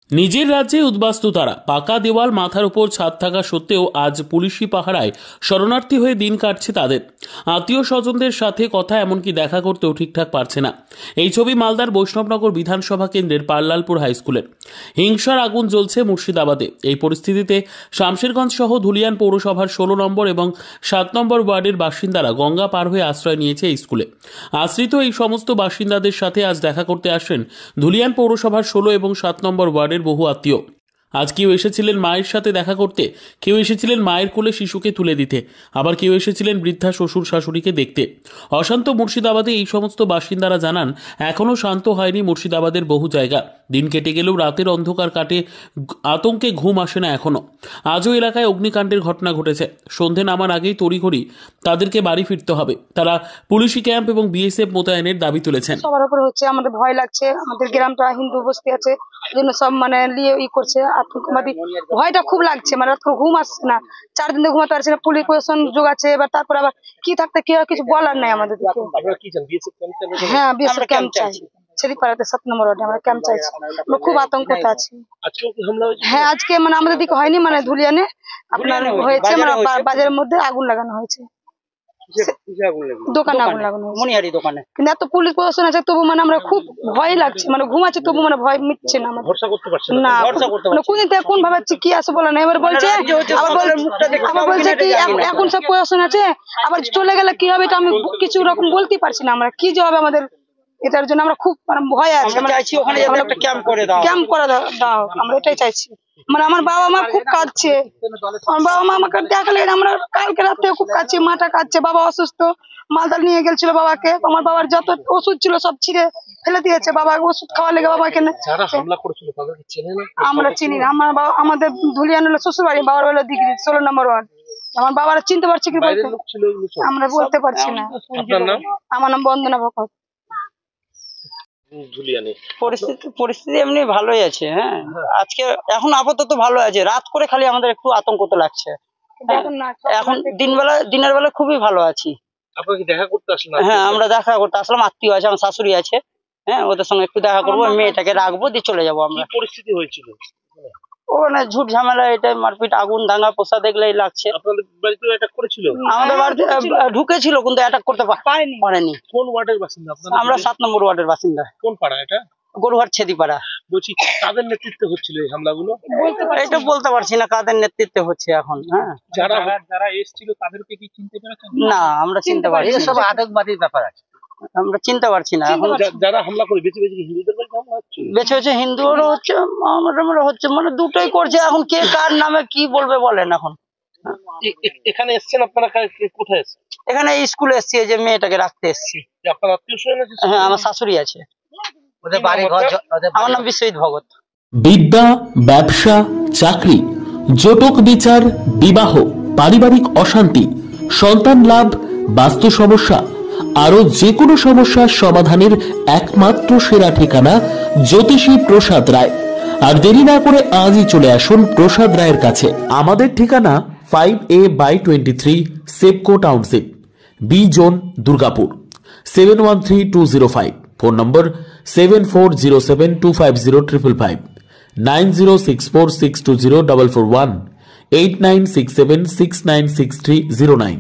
নিজের রাজ্যে উদ্বাস্তু তারা। পাকা দেওয়াল, মাথার উপর ছাদ থাকা সত্ত্বেও আজ পুলিশি পাহারায় শরণার্থী হয়ে দিন কাটছে তাদের। আত্মীয় স্বজনদের সাথে কথা, এমনকি দেখা করতেও ঠিকঠাক পারছে না। এই ছবি মালদার বৈষ্ণবনগর বিধানসভা কেন্দ্রের পাল্লালপুর হাই স্কুলের। হিংসার আগুন জ্বলছে মুর্শিদাবাদে। এই পরিস্থিতিতে শামশেরগঞ্জ সহ ধুলিয়ান পৌরসভার 16 নম্বর এবং 7 নম্বর ওয়ার্ডের বাসিন্দারা গঙ্গা পার হয়ে আশ্রয় নিয়েছে এই স্কুলে। আশ্রিত এই সমস্ত বাসিন্দাদের সাথে আজ দেখা করতে আসেন ধুলিয়ান পৌরসভার 16 এবং 7 নম্বর ওয়ার্ডের বহু আত্মীয়। আজ কেউ এসেছিলেন মায়ের সাথে দেখা করতে, কেউ এসেছিলেন মায়ের কোলে শিশুকে তুলে দিতে, আবার কেউ এসেছিলেন বৃদ্ধা শ্বশুর শাশুড়িকে দেখতে। অশান্ত মুর্শিদাবাদে এই সমস্ত বাসিন্দারা জানান, এখনও শান্ত হয়নি মুর্শিদাবাদের বহু জায়গা। দিন কেটে গেলেও রাতের অন্ধকার কাটে, আতঙ্কে ঘুম আসে না এখনো। আজও এলাকায় অগ্নিকাণ্ডের ঘটনা ঘটেছে। সন্ধে নামার আগেই তড়িঘড়ি তাদেরকে বাড়ি ফিরতে হবে। তারা পুলিশি ক্যাম্প এবং বিএসএফ মোতায়েনের দাবি তুলেছেন। সবার উপরে হচ্ছে, আমাদের ভয় লাগছে, আমাদের গ্রামটা হিন্দু বস্তি আছে, জন্য সব নিয়ে করছে, আতঙ্কবাদী ভয়টা খুব লাগছে। রাত করে ঘুম আসছে না, 4 দিন ঘুমাতে পারছে না। পুলিশ প্রশাসন যোগ আছে, এবার তারপর আবার কি থাকতে কি কিছু বলার নাই আমাদের। হ্যাঁ, বিএসএফ ক্যাম্প চাই। ছেড়িপাড়াতে 7 নম্বর ওয়ার্ডে আমরা ক্যাম্প চাইছি। আমরা খুব আতঙ্কতে আছি। হ্যাঁ, আজকে আমাদের দিকে হয়নি, ধুলিয়ানে আপনার হয়েছে, বাজারের মধ্যে আগুন লাগানো হয়েছে, দোকানে আগুন লাগানো মনিহারি দোকানে। কিন্তু এত পুলিশ প্রশাসন আছে, তবু আমরা খুব ভয় লাগছে, ঘুমাচ্ছে তবু ভয় মিটছে না। ভরসা করতে পারছি না, কোন দিন থেকে কোন ভাবে কি আসে বলে না। এবার বলছে কি এখন সব প্রশাসন আছে, আবার চলে গেলে কি হবে এটা আমি কিছু রকম বলতে পারছি না। আমরা কি যে হবে আমাদের, এটার জন্য আমরা খুব ভয় আছি। ক্যাম্প করে দাও, আমরা এটাই চাইছি। আমার বাবা মা খুব কাঁদছে, আমার বাবা মা আমাকে দেখালে আমরা কালকে রাতে খুব কাঁদছি, মাটা কাঁদছে। বাবা অসুস্থ, মালদা নিয়ে গেছিল বাবাকে। আমার বাবার যত ওষুধ ছিল সব ছিঁড়ে ফেলে দিয়েছে। বাবা ওষুধ খাওয়া লেগে বাবাকে আমরা চিনি না। আমাদের ধুলিয়ান হলো শ্বশুর বাড়ি, বাবার হলো দিঘি 16 নম্বর ওয়ার্ড। আমার বাবারা চিনতে পারছে কি আমরা বলতে পারছি না। আমার নাম বন্দনা ভকত। পরিস্থিতি এমনি ভালোই আছে। হ্যাঁ, আজকে এখন আপাতত ভালো আছে। রাত করে খালি আমাদের একটু আতঙ্ক তো লাগছে। এখন দিনের বেলা খুবই ভালো আছি। হ্যাঁ, আমরা দেখা করতে আসলাম, আত্মীয় আছে, আমার শাশুড়ি আছে। হ্যাঁ, ওদের সঙ্গে একটু দেখা করবো, মেয়েটাকে রাখবো, দিয়ে চলে যাবো আমরা। পরিস্থিতি হয়েছিল ঝুট ঝামেলা, এটাই মারপিট, আগুন দাঙ্গা পোষা দেখলেই লাগছে। আমাদের বাড়িতে ঢুকেছিল, কিন্তু অ্যাটাক করতে পারেনি। কোন ওয়ার্ডের বাসিন্দা আপনারা? আমরা 7 নম্বর ওয়ার্ডের বাসিন্দা। কোন পাড়া এটা? গরুহাট ছেদিপাড়া। বলছি, কাদের নেতৃত্বে হচ্ছিল এই হামলাগুলো? এটা বলতে পারছি না কাদের নেতৃত্বে হচ্ছে এখন। হ্যাঁ, যারা এসেছিল তাদেরকে কি চিনতে পেরেছেন? না, আমরা চিনতে পারছি না। সব আতঙ্কবাদীর ব্যাপার আছে, আমরা চিনতে পারছি না এখন। যারা হামলা করে বেছে বেছে হিন্দুদের বাড়িতে হামলা হচ্ছে, বেছে হিন্দুরও হচ্ছে, আমরা হচ্ছে, দুটোই করছে। এখন কে কার নামে কি বলবে বলেন এখন। এখানে এসছেন আপনারা? কোথায় এসছেন? এখানে স্কুলে এসছি, যে মেয়েটাকে রাখতে এসছি। আপনার আত্মীয় স্বজন আছে? হ্যাঁ, আমার শাশুড়ি আছে। আমার নাম বিশ্বজিৎ ভগত। বিদ্যা, ব্যবসা, চাকরি, জটক বিচার, বিবাহ, পারিবারিক অশান্তি, সন্তান লাভ, বাস্তু সমস্যা, আরো যে কোনো সমস্যার সমাধানের একমাত্র সেরা ঠিকানা জ্যোতিষী প্রসাদ রায়। আর দেরি না করে আজই চলে আসুন প্রসাদ রায়ের কাছে। আমাদের ঠিকানা 5A/23 Sepco township, B zone, Durgapur, 713205। Phone number 7407250555, 9064620441, 8967696309।